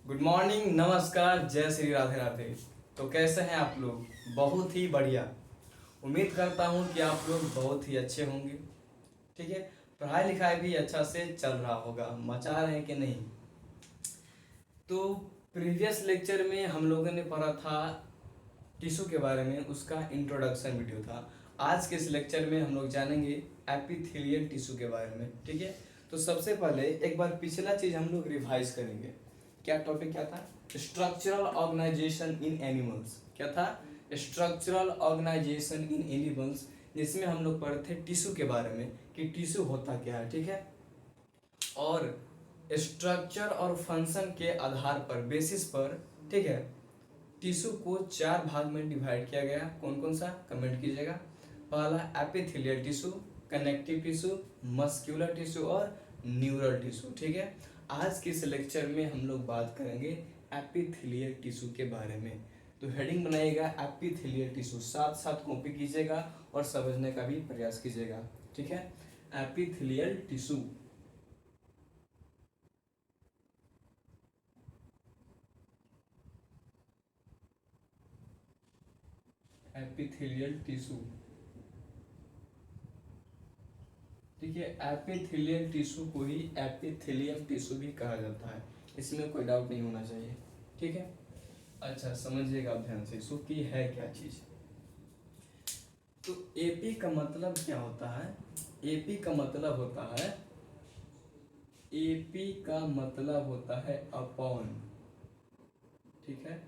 Good morning, नमस्कार, जय श्री राधे राधे। तो कैसे हैं आप लोग? बहुत ही बढ़िया। उम्मीद करता हूँ कि आप लोग बहुत ही अच्छे होंगे। ठीक है। पढ़ाई लिखाई भी अच्छा से चल रहा होगा, मचा रहे हैं कि नहीं? तो प्रीवियस लेक्चर में हम लोगों ने पढ़ा था टिश्यू के बारे में, उसका इंट्रोडक्शन वीडियो था। आज के इस लेक्चर में हम लोग जानेंगे एपिथेलियल टिश्यू के बारे में। ठीक है। तो सबसे पहले एक बार पिछला चीज हम लोग रिवाइज करेंगे। क्या टॉपिक क्या था? स्ट्रक्चरल ऑर्गेनाइजेशन इन एनिमल्स। क्या था? स्ट्रक्चरल ऑर्गेनाइजेशन इन एनिमल्स, जिसमें हम लोग पढ़े थे टिश्यू के बारे में कि टिश्यू होता क्या है। ठीक है। और स्ट्रक्चर और फंक्शन के आधार पर, बेसिस पर, ठीक है, टिश्यू को 4 भाग में डिवाइड किया गया। कौन कौन सा? कमेंट कीजिएगा। पहला epithelial tissue, connective tissue, muscular tissue और न्यूरल टिश्यू। ठीक है। आज के इस लेक्चर में हम लोग बात करेंगे एपिथेलियल टिश्यू के बारे में। तो हेडिंग बनाइएगा एपिथेलियल टिश्यू, साथ साथ कॉपी कीजिएगा और समझने का भी प्रयास कीजिएगा। ठीक है। Epithelial tissue. Epithelial tissue. ठीक है। एपिथेलियल टिश्यू को ही एपिथेलियम टिश्यू भी कहा जाता है, इसमें कोई डाउट नहीं होना चाहिए। ठीक है। अच्छा, समझिएगा ध्यान से इसको कि है क्या चीज। तो एपी का मतलब क्या होता है? एपी का मतलब होता है, एपी का मतलब होता है अपॉन। ठीक है।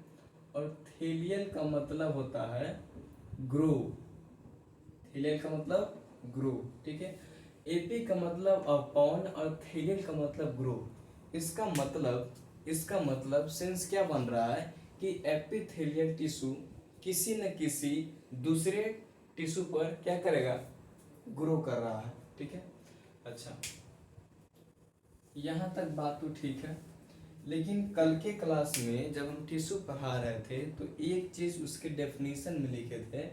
और थेलियल का मतलब होता है ग्रो। थेलियल का मतलब ग्रो। ठीक है। एपी का मतलब अपॉन और थेलियल का मतलब ग्रो। इसका मतलब सेंस क्या बन रहा है कि एपिथेलियल टिश्यू किसी न किसी दूसरे टिश्यू पर क्या करेगा? ग्रो कर रहा है। ठीक है। अच्छा, यहाँ तक बात तो ठीक है। लेकिन कल के क्लास में जब हम टिश्यू पढ़ा रहे थे तो एक चीज उसके डेफिनेशन में लिखे थे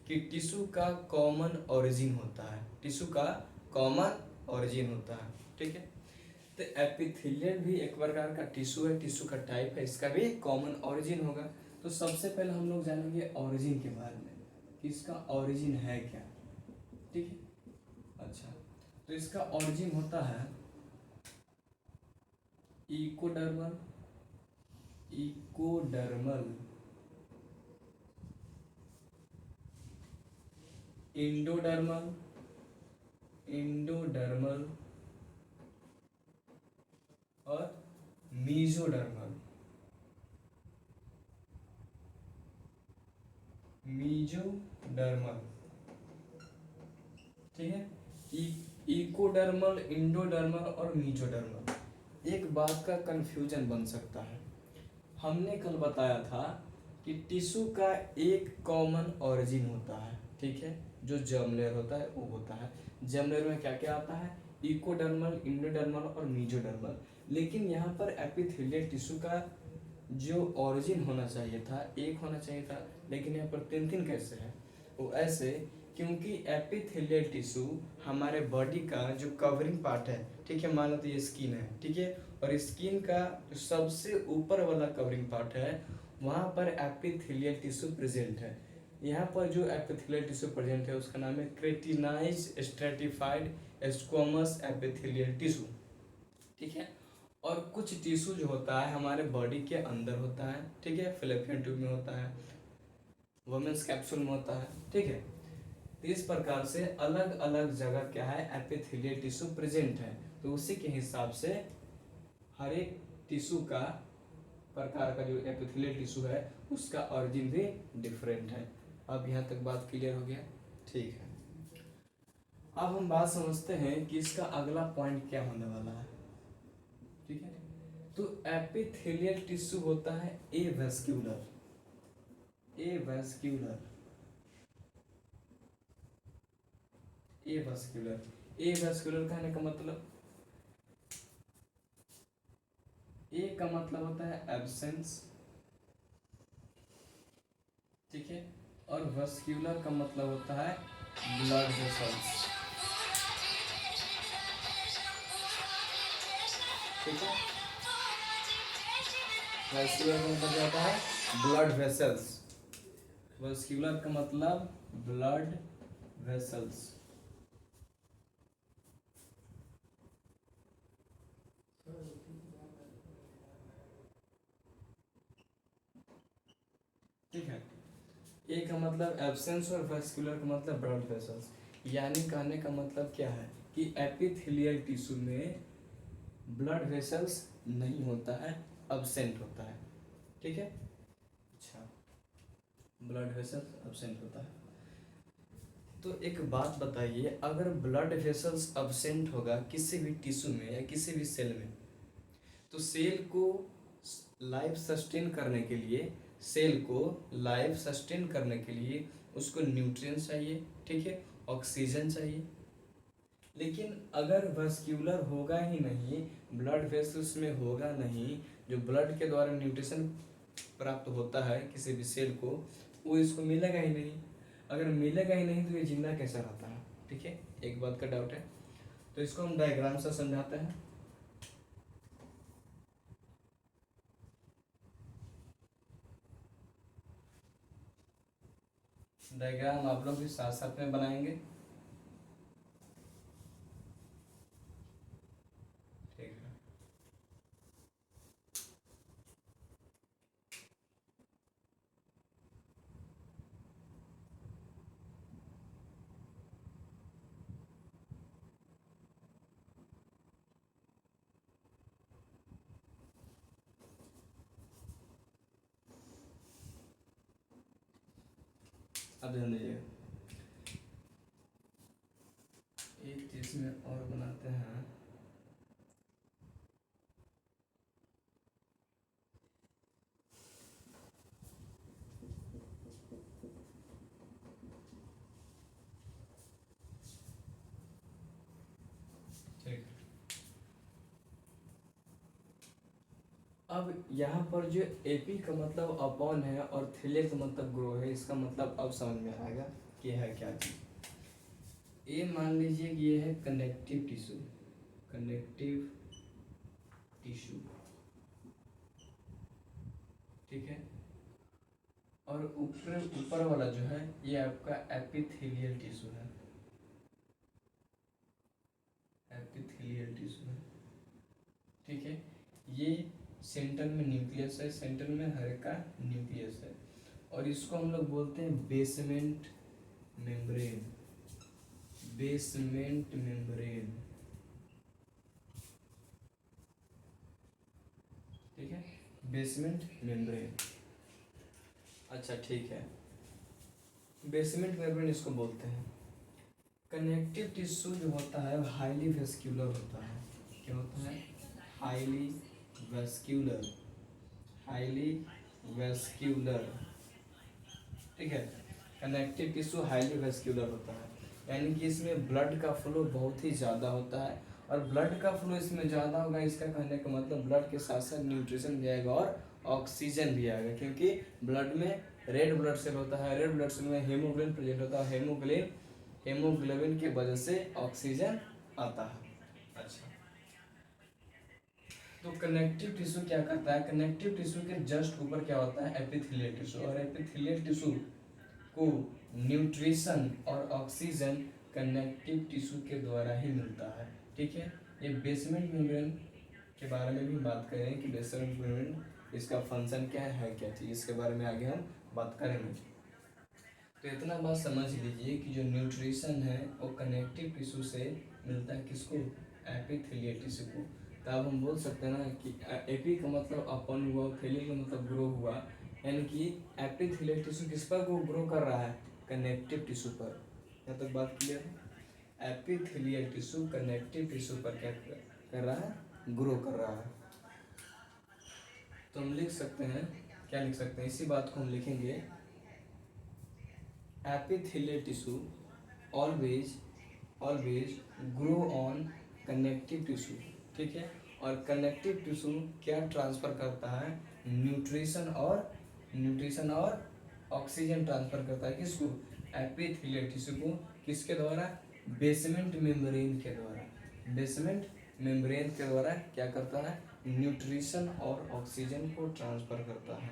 कि टिश्यू का कॉमन ओरिजिन होता है। टिश्यू का कॉमन ओरिजिन होता है। ठीक है। तो एपिथेलियल भी एक प्रकार का टिश्यू है, टिश्यू का टाइप है, इसका भी कॉमन ओरिजिन होगा। तो सबसे पहले हम लोग जानेंगे ओरिजिन के बारे में कि इसका ओरिजिन है क्या। ठीक है। अच्छा, तो इसका ओरिजिन होता है इकोडर्मल, इकोडर्मल, इंडोडर्मल, इंडोडर्मल और मीजोडर्मल, मीजोडर्मल। ठीक है। इकोडर्मल, इंडोडर्मल और मीजोडर्मल। एक बात का कंफ्यूजन बन सकता है। हमने कल बताया था कि टिश्यू का एक कॉमन ओरिजिन होता है। ठीक है। जो जर्म लेयर होता है वो होता है। जर्म लेयर में क्या क्या आता है? इकोडर्मल, इंडोडर्मल और मीजोडर्मल। लेकिन यहाँ पर एपिथेलियल टिश्यू का जो ओरिजिन होना चाहिए था, एक होना चाहिए था, लेकिन यहाँ पर तीन तीन कैसे है? वो ऐसे क्योंकि एपिथेलियल टिश्यू हमारे बॉडी का जो कवरिंग पार्ट है, ठीक है, मान लो तो ये स्किन है, ठीक है, और स्किन का जो सबसे ऊपर वाला कवरिंग पार्ट है वहाँ पर एपिथेलियल टिश्यू प्रेजेंट है। यहाँ पर जो एपिथेलियल टिश्यू प्रेजेंट है उसका नाम है क्रेटिनाइज्ड स्ट्रेटिफाइड स्क्वैमस एपिथेलियल टिश्यू। ठीक है। और कुछ टिश्यू जो होता है हमारे बॉडी के अंदर होता है, ठीक है, फैलोपियन ट्यूब में होता है, वुमेन्स कैप्सूल में होता है। ठीक है। तो इस प्रकार से अलग अलग जगह क्या है? एपिथेलियल टिश्यू प्रेजेंट है। तो उसी के हिसाब से हर एक टिश्यू का प्रकार का जो एपिथेलियल टिश्यू है उसका ऑरिजिन भी डिफरेंट है। अब यहाँ तक बात क्लियर हो गया? ठीक है। अब हम बात समझते हैं कि इसका अगला पॉइंट क्या होने वाला है। ठीक है। तो एपिथेलियल टिश्यू होता है एवेस्क्यूलर। एवेस्क्यूलर, एवेस्क्यूलर, एवेस्क्यूलर कहने का मतलब, ए का मतलब होता है एब्सेंस, ठीक है, और वस्क्यूलर का मतलब होता है ब्लड वेसल्स। ठीक है। वैस्कुलर का मतलब क्या होता है? Blood vessels. वैस्कुलर का मतलब ब्लड वेसल्स। ठीक है, ए का मतलब एब्सेंस और वैस्कुलर का मतलब ब्लड वेसल्स। यानी कहने का मतलब क्या है कि एपिथेलियल टिश्यू में ब्लड वेसल्स नहीं होता है, अब्सेंट होता है। ठीक है, अच्छा, ब्लड वेसल्स अब्सेंट होता है। तो एक बात बताइए, अगर ब्लड वेसल्स अब्सेंट होगा किसी भी टिश्यू में या किसी भी सेल में, तो सेल को लाइफ सस्टेन करने के लिए, सेल को लाइफ सस्टेन करने के लिए उसको न्यूट्रिएंट्स चाहिए, ठीक है, ऑक्सीजन चाहिए। लेकिन अगर वस्क्यूलर होगा ही नहीं, ब्लड वेसल्स में होगा नहीं, जो ब्लड के द्वारा न्यूट्रिशन प्राप्त होता है किसी भी सेल को, वो इसको मिलेगा ही नहीं। अगर मिलेगा ही नहीं तो ये जिंदा कैसा रहता है? ठीक है, एक बात का डाउट है, तो इसको हम डायग्राम से समझाते हैं। डायग्राम आप लोग भी साथ साथ में बनाएंगे। ठीक है, अब ध्यान दीजिएगा, एक चीज में और बनाते हैं। ठीक, अब यहाँ पर जो एपी का मतलब अपॉन है और थिले का मतलब ग्रो है, इसका मतलब अब समझ में आएगा कि है क्या चीज। ये मान लीजिए कि ये है कनेक्टिव टिश्यू, कनेक्टिव टिश्यू, ठीक है, और ऊपर ऊपर वाला जो है ये आपका एपिथेलियल टिश्यू है, एपिथेलियल टिश्यू है। ठीक है, ये सेंटर में न्यूक्लियस है, सेंटर में हर का न्यूक्लियस है, और इसको हम लोग बोलते हैं बेसमेंट मेम्ब्रेन, बेसमेंट मेम्ब्रेन। ठीक है, बेसमेंट मेम्ब्रेन। अच्छा ठीक है, बेसमेंट मेम्ब्रेन इसको बोलते हैं। कनेक्टिव टिश्यू जो होता है हाईली वेस्क्यूलर होता है। क्या होता है? Highly vascular, highly vascular. ठीक है, कनेक्टिव टिश्यू हाईली वेस्क्यूलर होता है, यानी कि इसमें ब्लड का फ्लो बहुत ही ज़्यादा होता है, और ब्लड का फ्लो इसमें ज़्यादा होगा, इसका कहने का मतलब ब्लड के साथ साथ न्यूट्रिशन भी आएगा और ऑक्सीजन भी आएगा, क्योंकि ब्लड में रेड ब्लड सेल होता है, रेड ब्लड सेल में हेमोग्लोबिन प्रेजेंट होता है, हेमोग्लोबिन की वजह से ऑक्सीजन आता है। अच्छा, तो कनेक्टिव टिश्यू क्या करता है? कनेक्टिव टिश्यू के जस्ट ऊपर क्या होता है? एपिथेलियल टिश्यू, और एपिथेलियल टिश्यू को न्यूट्रिशन और ऑक्सीजन कनेक्टिव टिश्यू के द्वारा ही मिलता है। ठीक है, ये बेसमेंट मेम्ब्रेन के बारे में भी बात करें कि बेसमेंट मेम्ब्रेन इसका फंक्शन क्या है क्या चीज़, इसके बारे में आगे हम बात करेंगे। तो इतना बात समझ लीजिए कि जो न्यूट्रिशन है वो कनेक्टिव टिश्यू से मिलता है, किसको? एपिथेलियल टिश्यू को। तो अब हम बोल सकते हैं ना कि एपी का मतलब अपन हुआ, थेलियल का मतलब ग्रो हुआ, यानी कि एपिथेलियल टिश्यू किस पर ग्रो कर रहा है? कनेक्टिव टिश्यू पर। यहाँ तक बात क्लियर है? एपिथेलियल टिश्यू कनेक्टिव टिश्यू पर क्या कर रहा है? ग्रो कर रहा है। तो हम लिख सकते हैं, क्या लिख सकते हैं, इसी बात को हम लिखेंगे, epithelial tissue always always grow on connective tissue। ठीक है, और कनेक्टिव टिश्यू क्या ट्रांसफर करता है? न्यूट्रिशन और ऑक्सीजन ट्रांसफर करता है, किसको? एपिथेलियल टिश्यू को। किसके द्वारा? बेसमेंट मेम्ब्रेन के द्वारा। बेसमेंट मेम्ब्रेन के द्वारा क्या करता है? न्यूट्रिशन और ऑक्सीजन को ट्रांसफर करता है।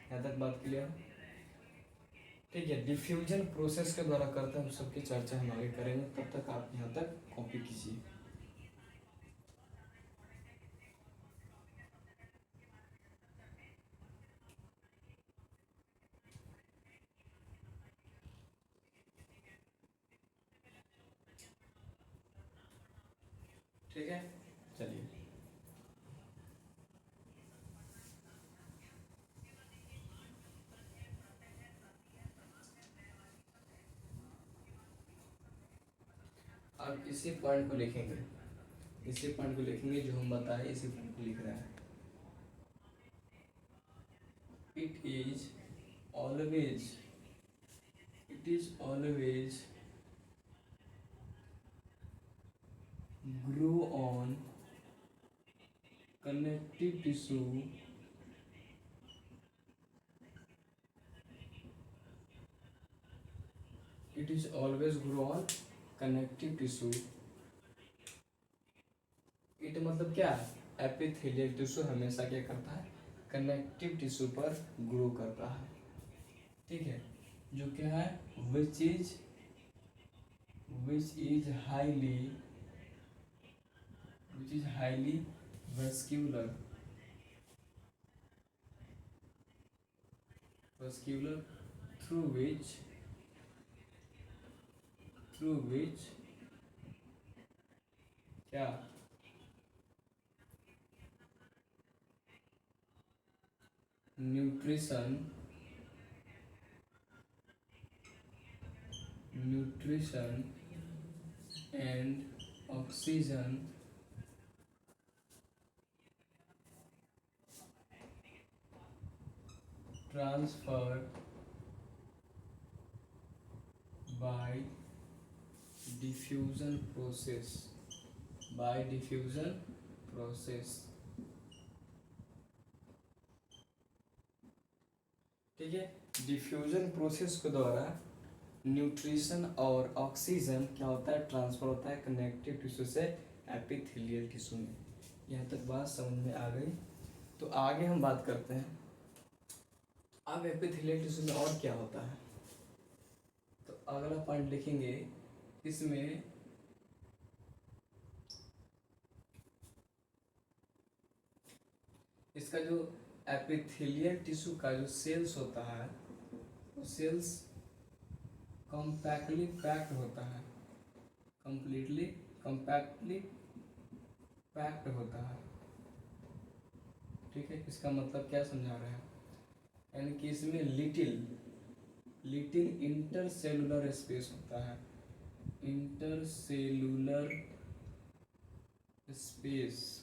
यहाँ तक बात क्लियर है? ठीक है, डिफ्यूजन प्रोसेस के द्वारा करते हैं, सबकी चर्चा हम आगे करेंगे, तब तक आप यहाँ तक कॉपी कीजिए। ठीक है, चलिए। अब इसी पॉइंट को लिखेंगे, इसी पॉइंट को लिखेंगे जो हम बताए, इसी पॉइंट को लिख रहे हैं। It is always, it is always grow on connective tissue it is always grow on connective tissue। It मतलब क्या है? एपिथेलियल टिश्यू हमेशा क्या करता है? कनेक्टिव टिश्यू पर ग्रो करता है। ठीक है, जो क्या है? Which is highly vascular through which क्या nutrition and oxygen transfer by diffusion process। ठीक है, डिफ्यूजन प्रोसेस के द्वारा न्यूट्रिशन और ऑक्सीजन क्या होता है? ट्रांसफर होता है कनेक्टिव टिश्यू से एपिथेलियल टिश्यू में। यहाँ तक बात समझ में आ गई? तो आगे हम बात करते हैं अब एपिथेलियल टिश्यू में और क्या होता है। तो अगला पॉइंट लिखेंगे, इसमें इसका जो एपिथेलियल टिश्यू का जो सेल्स होता है, वो सेल्स कॉम्पैक्टली पैक्ड होता है, कम्पैक्टली पैक्ड होता है। ठीक है, इसका मतलब क्या समझा रहे हैं? यानी कि इसमें लिटिल इंटरसेलुलर स्पेस होता है, इंटरसेलुलर स्पेस।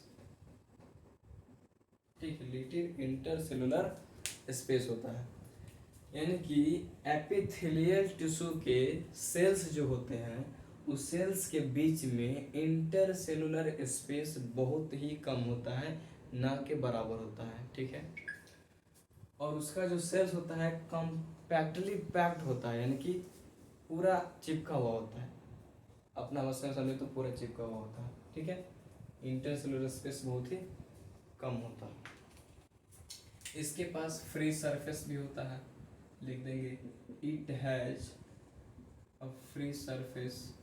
ठीक है, लिटिल इंटरसेलुलर स्पेस होता है, यानी कि एपिथेलियल टिश्यू के सेल्स जो होते हैं, उस सेल्स के बीच में इंटरसेलुलर स्पेस बहुत ही कम होता है, ना के बराबर होता है। ठीक है, और उसका जो सेल्स होता है कॉम्पैक्टली पैक्ड होता है, यानी कि पूरा चिपका हुआ होता है, अपना मसल समझे तो पूरा चिपका हुआ होता है। ठीक है, इंटरसेलुलर स्पेस बहुत ही कम होता है। इसके पास फ्री सरफेस भी होता है, लिख देंगे it has a free surface,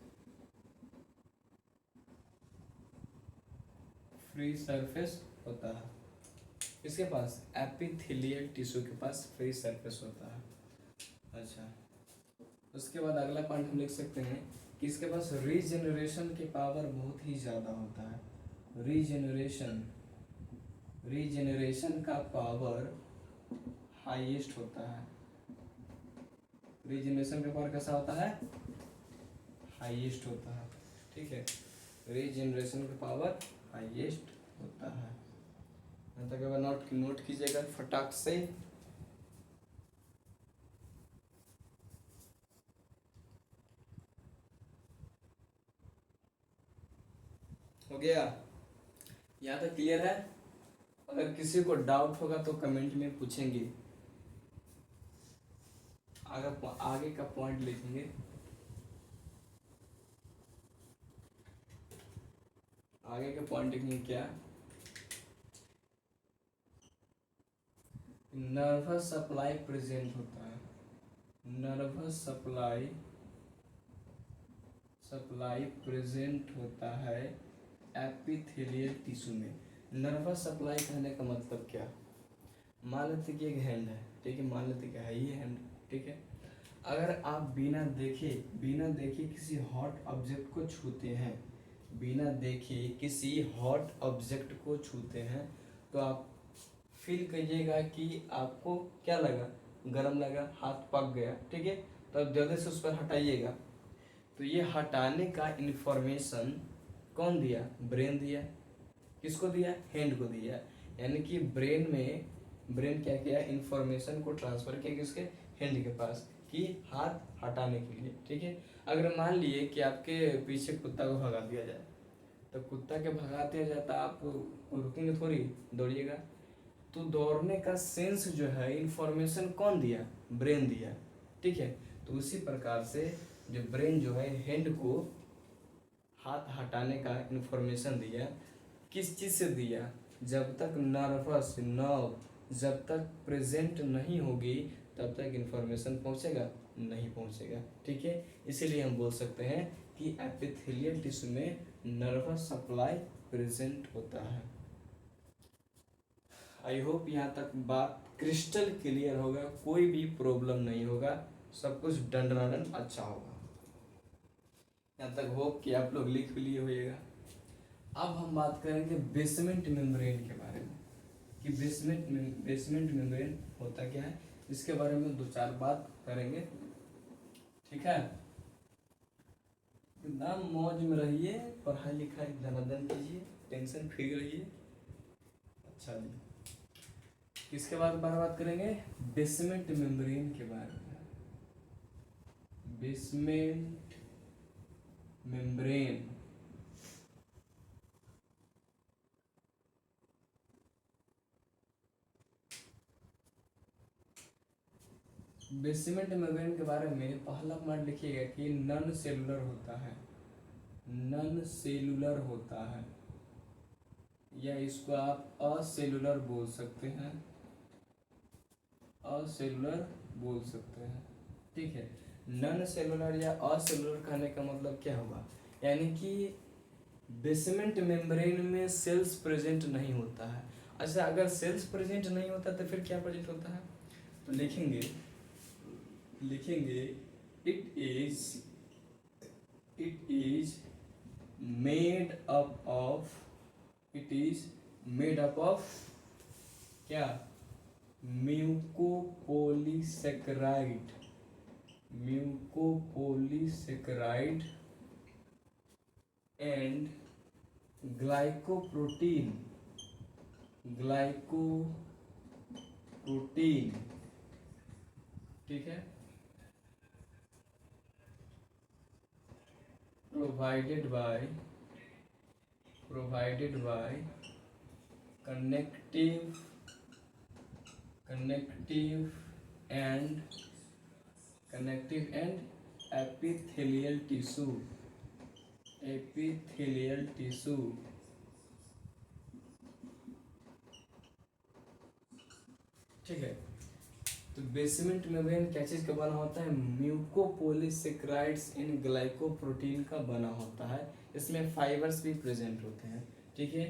होता है। इसके पास एपिथेलियल टिश्यू के पास फ्री सरफेस होता है। अच्छा, उसके बाद अगला पॉइंट हम लिख सकते हैं कि इसके पास रीजेनरेशन की पावर बहुत ही ज़्यादा होता है। रीजेनरेशन का पावर हाईएस्ट होता है। रीजेनरेशन का पावर कैसा होता है? हाईएस्ट होता है। ठीक है, रीजेनरेशन का पावर हाईएस्ट होता है। यहाँ तक अगर नोट कीजिएगा फटाक से। हो गया? यहाँ तक क्लियर है? अगर किसी को डाउट होगा तो कमेंट में पूछेंगे, अगर आगे का पॉइंट लिखेंगे। आगे के पॉइंट लिखेंगे क्या? नर्वस सप्लाई प्रेजेंट होता है, नर्वस सप्लाई सप्लाई प्रेजेंट होता है एपिथेलियल टिश्यू में। नर्वस सप्लाई कहने का मतलब क्या, मान लेते कि एक हैंड है, ठीक है, मान लेते क्या है ये हैंड, ठीक है। अगर आप बिना देखे किसी हॉट ऑब्जेक्ट को छूते हैं, बिना देखे किसी हॉट ऑब्जेक्ट को छूते हैं, तो आप फील करिएगा कि आपको क्या लगा, गर्म लगा, हाथ पक गया, ठीक है। तो आप जल्दी से उस पर हटाइएगा। तो ये हटाने का इंफॉर्मेशन कौन दिया, ब्रेन दिया। किसको दिया, हैंड को दिया। यानी कि ब्रेन क्या किया, इंफॉर्मेशन को ट्रांसफर किया किसके, हैंड के पास, कि हाथ हटाने के लिए, ठीक है। अगर मान लिए कि आपके पीछे कुत्ता को भगा दिया जाए, तो कुत्ता के भगा दिया जाता, आप रुकेंगे थोड़ी, दौड़िएगा। तो दौड़ने का सेंस जो है, इंफॉर्मेशन कौन दिया, ब्रेन दिया, ठीक है। तो उसी प्रकार से जो ब्रेन जो है हैंड को हाथ हटाने का इंफॉर्मेशन दिया, किस चीज़ से दिया, जब तक नर्वस नर्व जब तक प्रेजेंट नहीं होगी तब तक इंफॉर्मेशन पहुंचेगा नहीं पहुंचेगा, ठीक है। इसीलिए हम बोल सकते हैं कि एपिथेलियल टिश्यू में नर्वस सप्लाई प्रेजेंट होता है। आई होप यहाँ तक बात क्रिस्टल क्लियर होगा, कोई भी प्रॉब्लम नहीं होगा, सब कुछ डंडनाडन अच्छा होगा। यहाँ तक होप कि आप लोग लिख भी लिए होइएगा। अब हम बात करेंगे बेसमेंट मेम्ब्रेन के बारे में, कि बेसमेंट मेम्ब्रेन होता क्या है, इसके बारे में दो चार बात करेंगे, ठीक है। एकदम मौज में रहिए, पढ़ाई लिखाई धनाधन कीजिए, टेंशन फ्री रहिए। अच्छा जी, किसके बारे में बात करेंगे, बेसमेंट मेम्ब्रेन के बारे में। बेसमेंट मेम्ब्रेन बेसमेंट मेम्ब्रेन के बारे में पहला पॉइंट लिखिएगा कि नॉन सेलुलर होता है, नॉन सेलुलर होता है, या इसको आप असेलुलर बोल सकते हैं, असेलुलर बोल सकते हैं, ठीक है। नॉन सेलुलर या असेलुलर कहने का मतलब क्या हुआ, यानी कि बेसमेंट मेम्ब्रेन में सेल्स प्रेजेंट नहीं होता है। अच्छा, अगर सेल्स प्रेजेंट नहीं होता तो फिर क्या प्रेजेंट होता है, तो लिखेंगे it is made up of, it is made up of क्या, म्यूकोपोलीसेकेराइड, म्यूकोपोलीसेकेराइड एंड ग्लाइकोप्रोटीन, ग्लाइकोप्रोटीन, ठीक है, provided by connective and epithelial tissue, ठीक है। तो बेसमेंट मेम्ब्रेन क्या चीज़ का बना होता है, म्यूकोपोलीसेकेराइड्स इन ग्लाइकोप्रोटीन का बना होता है। इसमें फाइबर्स भी प्रेजेंट होते हैं, ठीक है।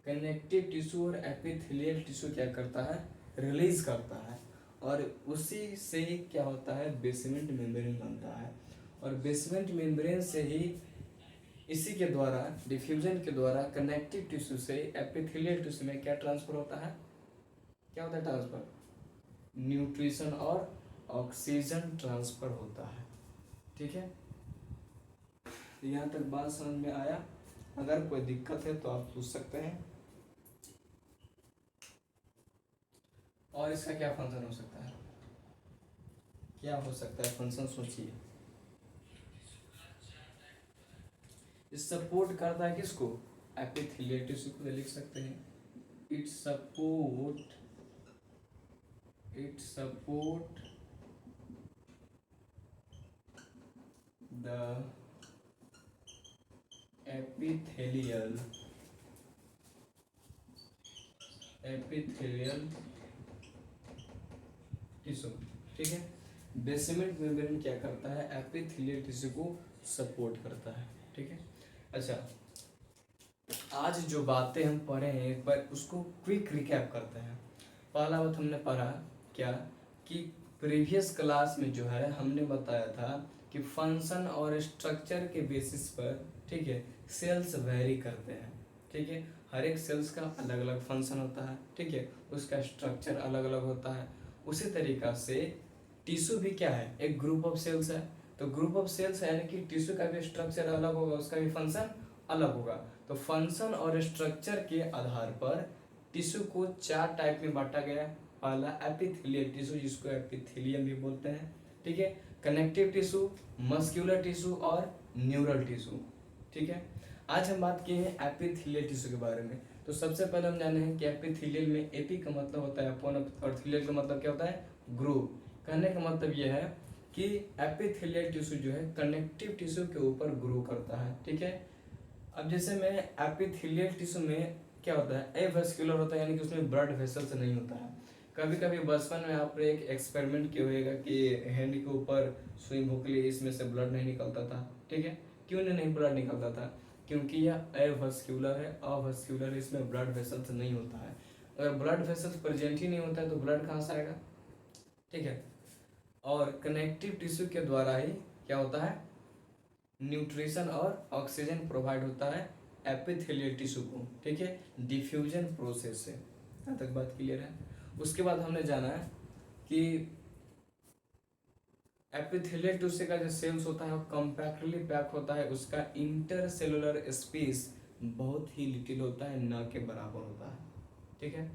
कनेक्टिव टिश्यू और एपिथेलियल टिश्यू क्या करता है, रिलीज करता है, और उसी से क्या होता है, बेसमेंट मेम्ब्रेन बनता है। और बेसमेंट मेम्ब्रेन से ही, इसी के द्वारा, डिफ्यूजन के द्वारा कनेक्टिव टिश्यू से एपिथेलियल टिश्यू में क्या ट्रांसफर होता है, क्या होता है ट्रांसफर, न्यूट्रिशन और ऑक्सीजन ट्रांसफर होता है, ठीक है। यहाँ तक बात समझ में आया, अगर कोई दिक्कत है तो आप पूछ सकते हैं। और इसका क्या फंक्शन हो सकता है, क्या हो सकता है फंक्शन, सोचिए। सपोर्ट करता है किसको, एपिथेलियल टिश्यू को लिख सकते हैं, it support the epithelial tissue, ठीक है। बेसमेंट मेम्ब्रेन क्या करता है, एपिथेलियल टिश्यू को सपोर्ट करता है, ठीक है। अच्छा, आज जो बातें हम पढ़े हैं एक बार उसको क्विक रिकैप करते हैं। पहला बात हमने पढ़ा क्या कि प्रीवियस क्लास में जो है हमने बताया था कि फंक्शन और स्ट्रक्चर के बेसिस पर, ठीक है, सेल्स वेरी करते हैं, ठीक है। हर एक सेल्स का अलग अलग फंक्शन होता है, ठीक है, उसका स्ट्रक्चर अलग अलग होता है। उसी तरीका से टिश्यू भी क्या है, एक ग्रुप ऑफ सेल्स है। तो ग्रुप ऑफ सेल्स यानी कि टिश्यू का भी स्ट्रक्चर अलग होगा, उसका भी फंक्शन अलग होगा। तो फंक्शन और स्ट्रक्चर के आधार पर टिश्यू को 4 टाइप में बांटा गया है। पहला एपिथेलियल टिश्यू, जिसको एपिथेलियम भी बोलते हैं, ठीक है। कनेक्टिव टिश्यू, मस्कुलर टिश्यू और न्यूरल टिश्यू, ठीक है। आज हम बात किए हैं एपिथेलियल टिश्यू के बारे में। तो सबसे पहले हम जाने हैं कि एपिथेलियल में एपी का मतलब होता है अपॉन और थेलियल का मतलब क्या होता है, ग्रो। कहने का मतलब यह है कि एपिथेलियल टिश्यू जो है कनेक्टिव टिश्यू के ऊपर ग्रो करता है, ठीक है। अब जैसे में एपिथेलियल टिश्यू में क्या होता है, एवेस्कुलर होता है, यानी कि उसमें ब्लड वेसल्स नहीं होता है। कभी कभी बचपन में आपने एक एक्सपेरिमेंट किया होगा कि हैंड के ऊपर सुई भोंक ली, इसमें से ब्लड नहीं निकलता था, ठीक है। क्यों नहीं ब्लड निकलता था, क्योंकि यह एवेस्कुलर है, अवेस्कुलर है, इसमें ब्लड वेसल्स नहीं होता है। अगर ब्लड वेसल्स प्रेजेंट ही नहीं होता है तो ब्लड कहाँ से आएगा, ठीक है। और कनेक्टिव टिश्यू के द्वारा ही क्या होता है, न्यूट्रिशन और ऑक्सीजन प्रोवाइड होता है एपिथेलियल टिश्यू को, ठीक है, डिफ्यूजन प्रोसेस से। यहाँ तक बात क्लियर है। उसके बाद हमने जाना है कि एपिथेलियल टिश्यू का जो सेल्स होता है वो कम्पैक्टली पैक होता है, उसका इंटरसेलुलर स्पेस बहुत ही लिटिल होता है, ना के बराबर होता है, ठीक है।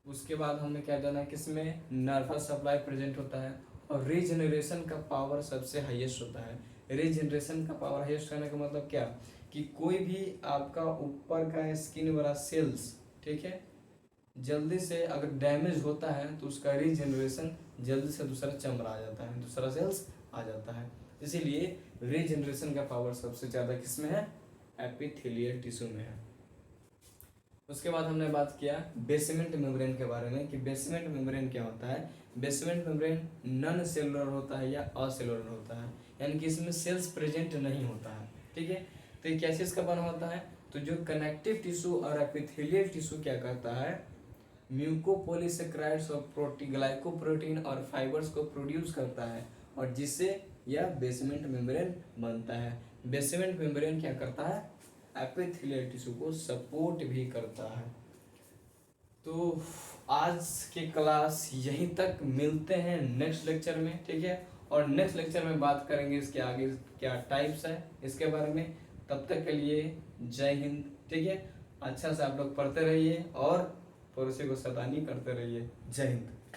उसके बाद हमने क्या जाना है कि इसमें नर्वस सप्लाई प्रेजेंट होता है और रीजनरेशन का पावर सबसे हाईएस्ट होता है। रीजनरेशन का पावर हाईएस्ट करने का मतलब क्या कि कोई भी आपका ऊपर का स्किन वाला सेल्स, ठीक है, जल्दी से अगर डैमेज होता है तो उसका रीजनरेशन जल्दी से दूसरा चमड़ा आ जाता है, दूसरा सेल्स आ जाता है। इसीलिए रीजनरेशन का पावर सबसे ज़्यादा किसमें है, एपिथेलियल टिश्यू में है। उसके बाद हमने बात किया बेसमेंट मेम्ब्रेन के बारे में कि बेसमेंट मेम्ब्रेन क्या होता है। बेसमेंट मेम्ब्रेन नॉन सेलुलर होता है या असेलुलर होता है, यानी कि इसमें सेल्स प्रेजेंट नहीं होता है, ठीक है। तो ये क्या चीज़ का बना होता है, तो जो कनेक्टिव टिश्यू और एपिथेलियल टिश्यू क्या करता है, म्यूकोपॉलीसेकेराइड्स और प्रोटीन, ग्लाइकोप्रोटीन और फाइबर्स को प्रोड्यूस करता है, और जिससे यह बेसमेंट मेम्ब्रेन बनता है। बेसमेंट मेम्ब्रेन क्या करता है, एपिथेलियल टिश्यू को सपोर्ट भी करता है। तो आज की क्लास यहीं तक, मिलते हैं नेक्स्ट लेक्चर में, ठीक है। और नेक्स्ट लेक्चर में बात करेंगे इसके आगे क्या टाइप्स है इसके बारे में। तब तक के लिए जय हिंद, ठीक है। अच्छा से आप लोग पढ़ते रहिए और पड़ोसी को सलामी करते रहिए। जय हिंद।